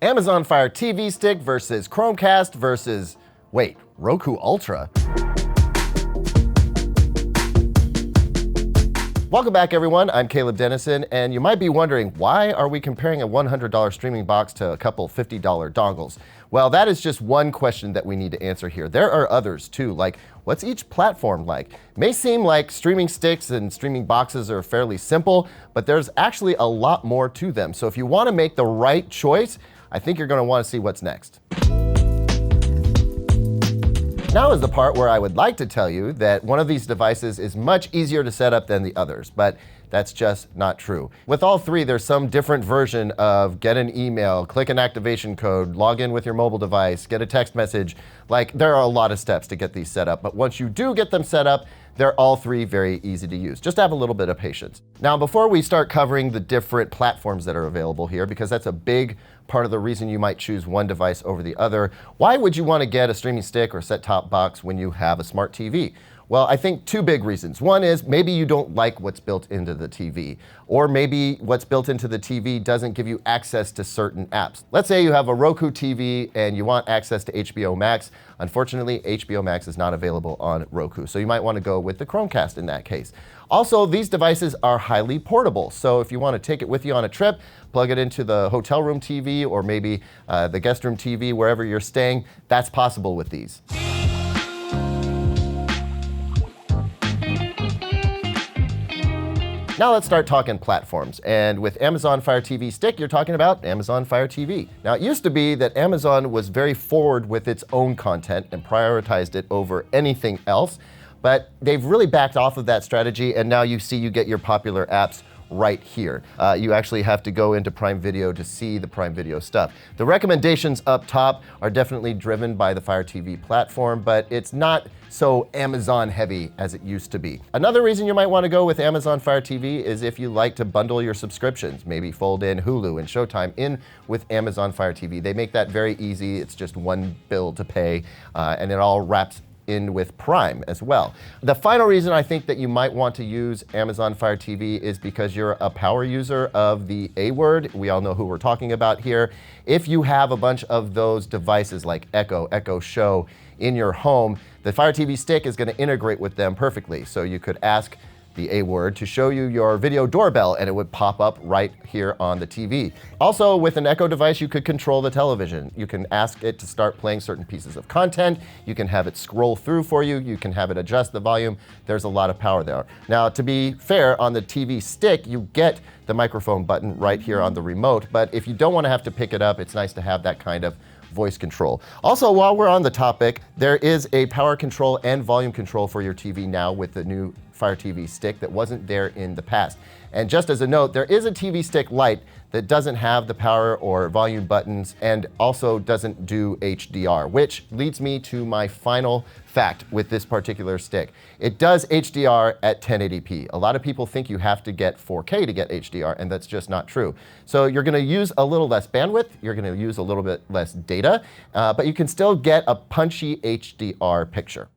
Amazon Fire TV Stick versus Chromecast versus, wait, Roku Ultra. Welcome back, everyone. I'm Caleb Dennison, and you might be wondering, why are we comparing a $100 streaming box to a couple $50 dongles? Well, that is just one question that we need to answer here. There are others too, like what's each platform like? It may seem like streaming sticks and streaming boxes are fairly simple, but there's actually a lot more to them. So if you want to make the right choice, I think you're going to want to see what's next. Now is the part where I would like to tell you that one of these devices is much easier to set up than the others, but that's just not true. With all three, there's some different version of get an email, click an activation code, log in with your mobile device, get a text message. Like, there are a lot of steps to get these set up, but once you do get them set up, they're all three very easy to use. Just have a little bit of patience. Now, before we start covering the different platforms that are available here, because that's a big part of the reason you might choose one device over the other, why would you want to get a streaming stick or set-top box when you have a smart TV? Well, I think two big reasons. One is maybe you don't like what's built into the TV, or maybe what's built into the TV doesn't give you access to certain apps. Let's say you have a Roku TV and you want access to HBO Max. Unfortunately, HBO Max is not available on Roku, so you might want to go with the Chromecast in that case. Also, these devices are highly portable, so if you want to take it with you on a trip, plug it into the hotel room TV or maybe the guest room TV wherever you're staying, that's possible with these. Now let's start talking platforms. And with Amazon Fire TV Stick, you're talking about Amazon Fire TV. Now, it used to be that Amazon was very forward with its own content and prioritized it over anything else, but they've really backed off of that strategy, and now you get your popular apps right here. You actually have to go into Prime Video to see the Prime Video stuff. The recommendations up top are definitely driven by the Fire TV platform, but it's not so Amazon heavy as it used to be. Another reason you might want to go with Amazon Fire TV is if you like to bundle your subscriptions, maybe fold in Hulu and Showtime in with Amazon Fire TV. They make that very easy. It's just one bill to pay, and it all wraps in with Prime as well. The final reason I think that you might want to use Amazon Fire TV is because you're a power user of the A word. We all know who we're talking about here. If you have a bunch of those devices like Echo Show in your home, the Fire TV Stick is going to integrate with them perfectly. So you could ask the A word to show you your video doorbell and it would pop up right here on the TV. Also, with an Echo device, you could control the television. You can ask it to start playing certain pieces of content. You can have it scroll through for you. You can have it adjust the volume. There's a lot of power there. Now, to be fair, on the TV Stick, you get the microphone button right here on the remote, but if you don't want to have to pick it up, it's nice to have that kind of voice control. Also, while we're on the topic, there is a power control and volume control for your TV now with the new Fire TV Stick that wasn't there in the past. And just as a note, there is a TV Stick Lite that doesn't have the power or volume buttons and also doesn't do HDR, which leads me to my final fact with this particular stick. It does HDR at 1080p. A lot of people think you have to get 4K to get HDR, and that's just not true. So you're going to use a little less bandwidth, you're going to use a little bit less data, but you can still get a punchy HDR picture.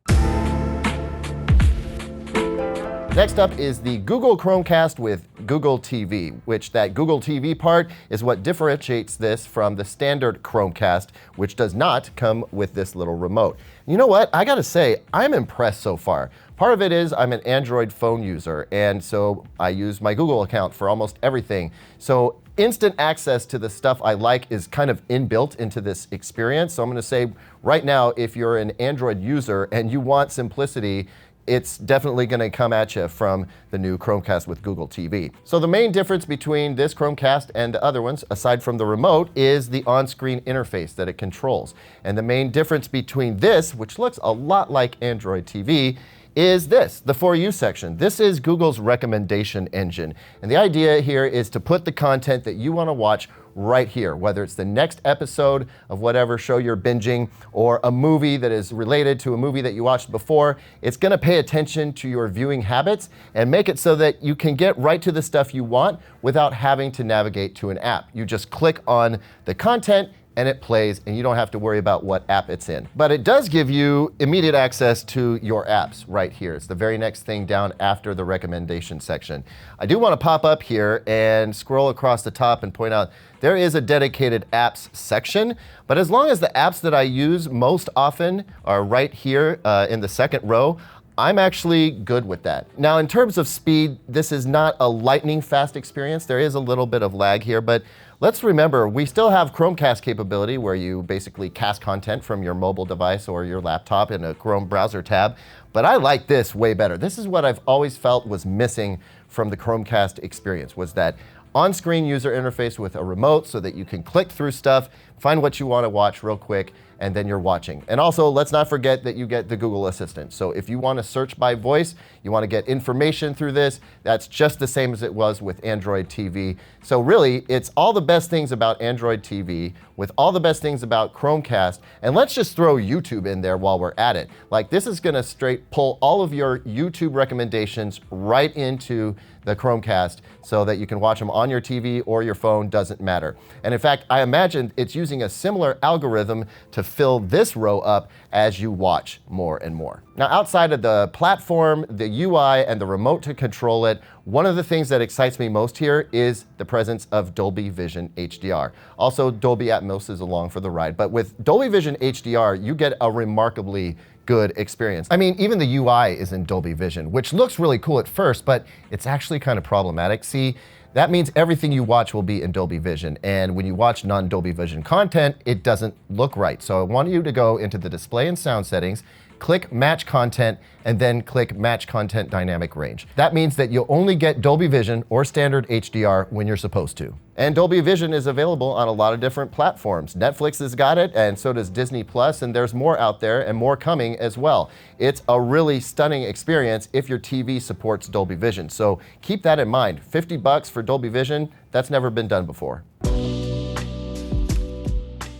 Next up is the Google Chromecast with Google TV, which that Google TV part is what differentiates this from the standard Chromecast, which does not come with this little remote. You know what? I gotta say, I'm impressed so far. Part of it is I'm an Android phone user, and so I use my Google account for almost everything. So instant access to the stuff I like is kind of inbuilt into this experience. So I'm gonna say right now, if you're an Android user and you want simplicity, it's definitely going to come at you from the new Chromecast with Google TV. So the main difference between this Chromecast and the other ones, aside from the remote, is the on-screen interface that it controls. And the main difference between this, which looks a lot like Android TV, is this, the For You section. This is Google's recommendation engine. And the idea here is to put the content that you want to watch right here, whether it's the next episode of whatever show you're binging or a movie that is related to a movie that you watched before. It's going to pay attention to your viewing habits and make it so that you can get right to the stuff you want without having to navigate to an app. You just click on the content and it plays, and you don't have to worry about what app it's in. But it does give you immediate access to your apps right here. It's the very next thing down after the recommendation section. I do want to pop up here and scroll across the top and point out there is a dedicated apps section, but as long as the apps that I use most often are right here in the second row, I'm actually good with that. Now, in terms of speed, this is not a lightning fast experience. There is a little bit of lag here, but let's remember, we still have Chromecast capability where you basically cast content from your mobile device or your laptop in a Chrome browser tab, but I like this way better. This is what I've always felt was missing from the Chromecast experience, was that on-screen user interface with a remote so that you can click through stuff, find what you want to watch real quick, and then you're watching. And also, let's not forget that you get the Google Assistant. So if you want to search by voice, you want to get information through this, that's just the same as it was with Android TV. So really, it's all the best things about Android TV with all the best things about Chromecast. And let's just throw YouTube in there while we're at it. Like, this is going to straight pull all of your YouTube recommendations right into the Chromecast so that you can watch them on your TV or your phone, doesn't matter. And in fact, I imagine it's using a similar algorithm to fill this row up as you watch more and more. Now, outside of the platform, the UI, and the remote to control it, one of the things that excites me most here is the presence of Dolby Vision HDR. Also, Dolby Atmos is along for the ride, but with Dolby Vision HDR, you get a remarkably good experience. I mean, even the UI is in Dolby Vision, which looks really cool at first, but it's actually kind of problematic. See, that means everything you watch will be in Dolby Vision, and when you watch non-Dolby Vision content, it doesn't look right. So I want you to go into the display and sound settings, click Match Content, and then click Match Content Dynamic Range. That means that you'll only get Dolby Vision or standard HDR when you're supposed to. And Dolby Vision is available on a lot of different platforms. Netflix has got it, and so does Disney Plus, and there's more out there and more coming as well. It's a really stunning experience if your TV supports Dolby Vision. So keep that in mind. $50 for Dolby Vision, that's never been done before.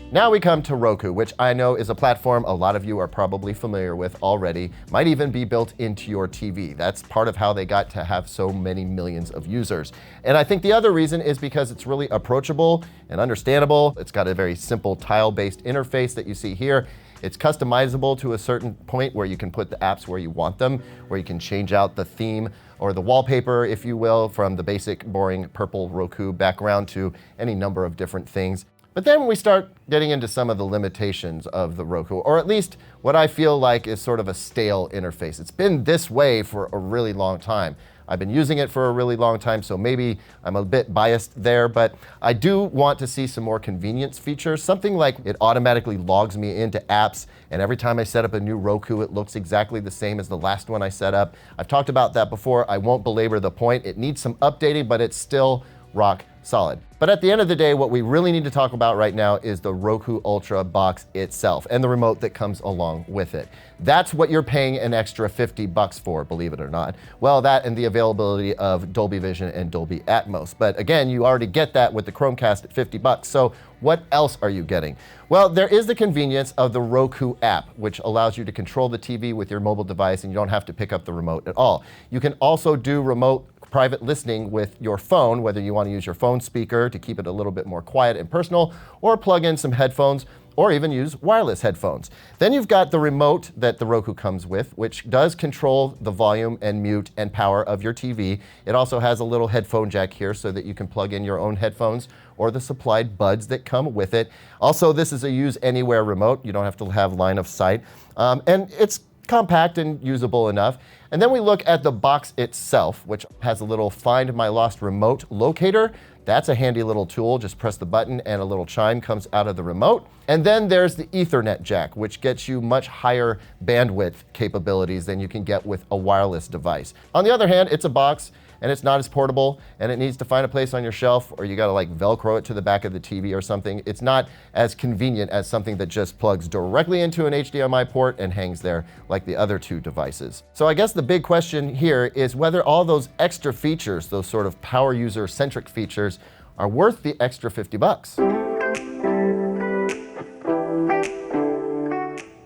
Now we come to Roku, which I know is a platform a lot of you are probably familiar with already, might even be built into your TV. That's part of how they got to have so many millions of users. And I think the other reason is because it's really approachable and understandable. It's got a very simple tile-based interface that you see here. It's customizable to a certain point where you can put the apps where you want them, where you can change out the theme or the wallpaper, if you will, from the basic boring purple Roku background to any number of different things. But then we start getting into some of the limitations of the Roku, or at least what I feel like is sort of a stale interface. It's been this way for a really long time. I've been using it for a really long time, so maybe I'm a bit biased there, but I do want to see some more convenience features. Something like it automatically logs me into apps, and every time I set up a new Roku, it looks exactly the same as the last one I set up. I've talked about that before. I won't belabor the point. It needs some updating, but it's still rock solid. But at the end of the day, what we really need to talk about right now is the Roku Ultra box itself and the remote that comes along with it. That's what you're paying an extra $50 for, believe it or not. Well, that and the availability of Dolby Vision and Dolby Atmos. But again, you already get that with the Chromecast at $50. So what else are you getting? Well, there is the convenience of the Roku app, which allows you to control the TV with your mobile device and you don't have to pick up the remote at all. You can also do remote private listening with your phone, whether you want to use your phone speaker to keep it a little bit more quiet and personal, or plug in some headphones, or even use wireless headphones. Then you've got the remote that the Roku comes with, which does control the volume and mute and power of your TV. It also has a little headphone jack here so that you can plug in your own headphones or the supplied buds that come with it. Also, this is a use anywhere remote. You don't have to have line of sight. And it's compact and usable enough. And then we look at the box itself, which has a little Find My Lost Remote locator. That's a handy little tool. Just press the button and a little chime comes out of the remote. And then there's the Ethernet jack, which gets you much higher bandwidth capabilities than you can get with a wireless device. On the other hand, it's a box and it's not as portable, and it needs to find a place on your shelf, or you gotta like Velcro it to the back of the TV or something. It's not as convenient as something that just plugs directly into an HDMI port and hangs there like the other two devices. So I guess the big question here is whether all those extra features, those sort of power user centric features, are worth the extra $50.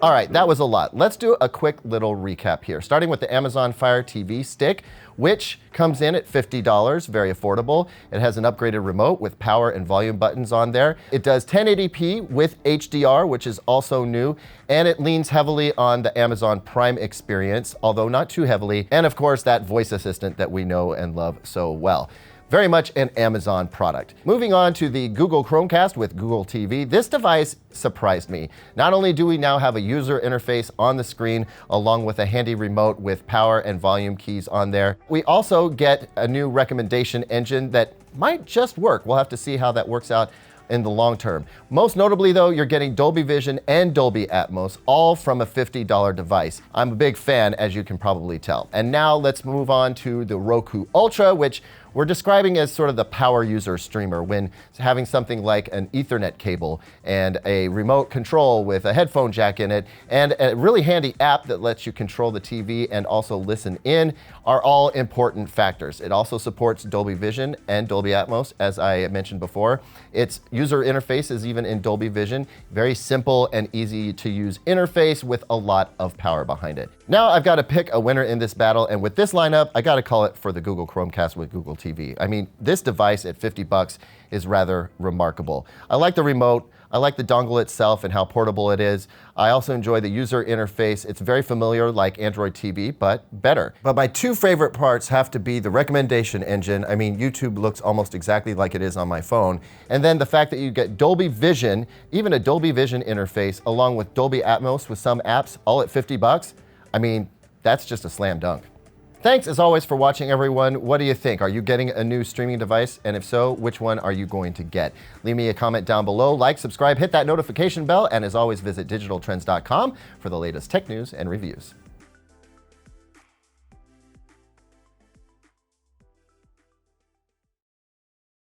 All right, that was a lot. Let's do a quick little recap here, starting with the Amazon Fire TV Stick, which comes in at $50, very affordable. It has an upgraded remote with power and volume buttons on there. It does 1080p with HDR, which is also new, and it leans heavily on the Amazon Prime experience, although not too heavily, and of course that voice assistant that we know and love so well. Very much an Amazon product. Moving on to the Google Chromecast with Google TV, this device surprised me. Not only do we now have a user interface on the screen along with a handy remote with power and volume keys on there, we also get a new recommendation engine that might just work. We'll have to see how that works out in the long term. Most notably though, you're getting Dolby Vision and Dolby Atmos, all from a $50 device. I'm a big fan, as you can probably tell. And now let's move on to the Roku Ultra, which we're describing as sort of the power user streamer, when having something like an Ethernet cable and a remote control with a headphone jack in it and a really handy app that lets you control the TV and also listen in are all important factors. It also supports Dolby Vision and Dolby Atmos, as I mentioned before. Its user interface is even in Dolby Vision. Very simple and easy to use interface with a lot of power behind it. Now I've got to pick a winner in this battle, and with this lineup, I got to call it for the Google Chromecast with Google TV. I mean, this device at $50 is rather remarkable. I like the remote. I like the dongle itself and how portable it is. I also enjoy the user interface. It's very familiar like Android TV, but better. But my two favorite parts have to be the recommendation engine. I mean, YouTube looks almost exactly like it is on my phone. And then the fact that you get Dolby Vision, even a Dolby Vision interface, along with Dolby Atmos with some apps, all at $50. I mean, that's just a slam dunk. Thanks as always for watching, everyone. What do you think? Are you getting a new streaming device? And if so, which one are you going to get? Leave me a comment down below, like, subscribe, hit that notification bell, and as always, visit digitaltrends.com for the latest tech news and reviews.